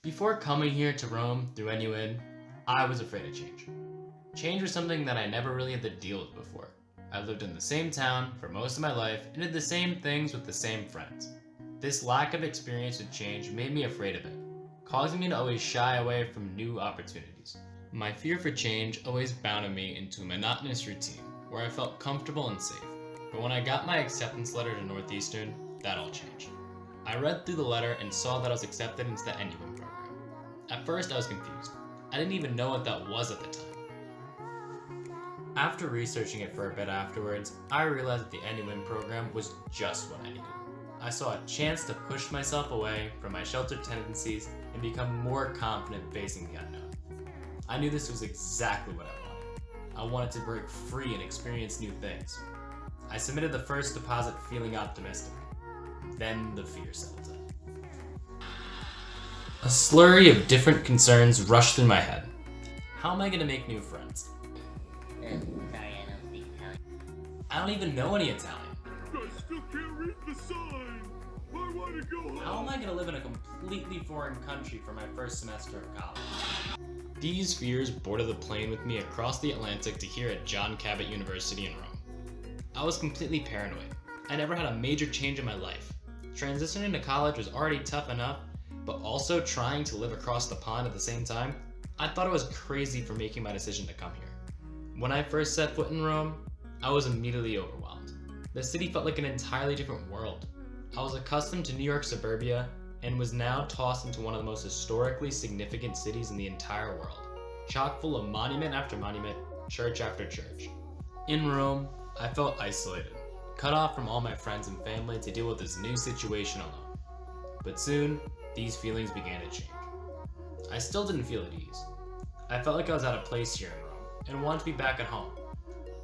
Before coming here to Rome through NUN, I was afraid of change. Change was something that I never really had to deal with before. I lived in the same town for most of my life and did the same things with the same friends. This lack of experience with change made me afraid of it, causing me to always shy away from new opportunities. My fear for change always bounded me into a monotonous routine where I felt comfortable and safe. But when I got my acceptance letter to Northeastern, that all changed. I read through the letter and saw that I was accepted into the NUN program. At first I was confused. I didn't even know what that was at the time. After researching it for a bit afterwards, I realized that the NUN program was just what I needed. I saw a chance to push myself away from my sheltered tendencies and become more confident facing the unknown. I knew this was exactly what I wanted. I wanted to break free and experience new things. I submitted the first deposit feeling optimistic. Then the fear settled in. A slurry of different concerns rushed through my head. How am I going to make new friends? Sorry, I don't speak Italian. I don't even know any Italian. I still can't read the sign. I want to go home. How am I going to live in a completely foreign country for my first semester of college? These fears boarded the plane with me across the Atlantic to here at John Cabot University in Rome. I was completely paranoid. I never had a major change in my life. Transitioning to college was already tough enough, but also trying to live across the pond at the same time, I thought I was crazy for making my decision to come here. When I first set foot in Rome, I was immediately overwhelmed. The city felt like an entirely different world. I was accustomed to New York suburbia and was now tossed into one of the most historically significant cities in the entire world, chock full of monument after monument, church after church. In Rome, I felt isolated, cut off from all my friends and family to deal with this new situation alone. But soon, these feelings began to change. I still didn't feel at ease. I felt like I was out of place here in Rome and wanted to be back at home.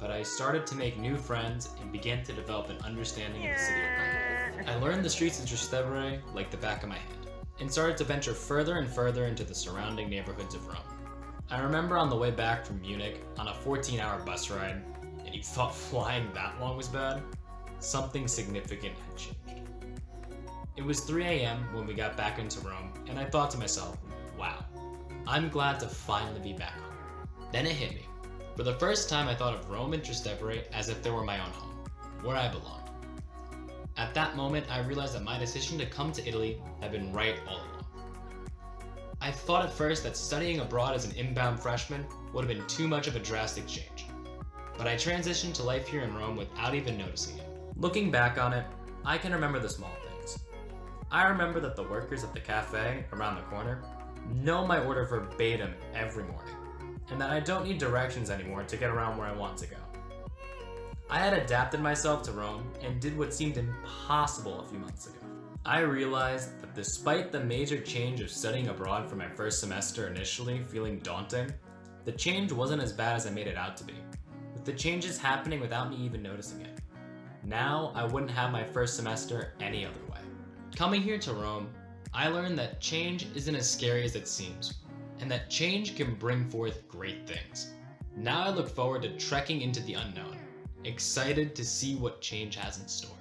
But I started to make new friends and began to develop an understanding of the city around me. I learned the streets of Trastevere like the back of my hand and started to venture further and further into the surrounding neighborhoods of Rome. I remember on the way back from Munich on a 14-hour bus ride, and you thought flying that long was bad? Something significant had changed. It was 3 a.m. when we got back into Rome, and I thought to myself, wow, I'm glad to finally be back home. Then it hit me. For the first time, I thought of Rome and Trastevere as if they were my own home, where I belonged. At that moment, I realized that my decision to come to Italy had been right all along. I thought at first that studying abroad as an inbound freshman would have been too much of a drastic change. But I transitioned to life here in Rome without even noticing it. Looking back on it, I can remember the small things. I remember that the workers at the cafe around the corner know my order verbatim every morning, and that I don't need directions anymore to get around where I want to go. I had adapted myself to Rome and did what seemed impossible a few months ago. I realized that despite the major change of studying abroad for my first semester initially feeling daunting, the change wasn't as bad as I made it out to be, with the changes happening without me even noticing it. Now I wouldn't have my first semester any other way. Coming here to Rome, I learned that change isn't as scary as it seems, and that change can bring forth great things. Now I look forward to trekking into the unknown, excited to see what change has in store.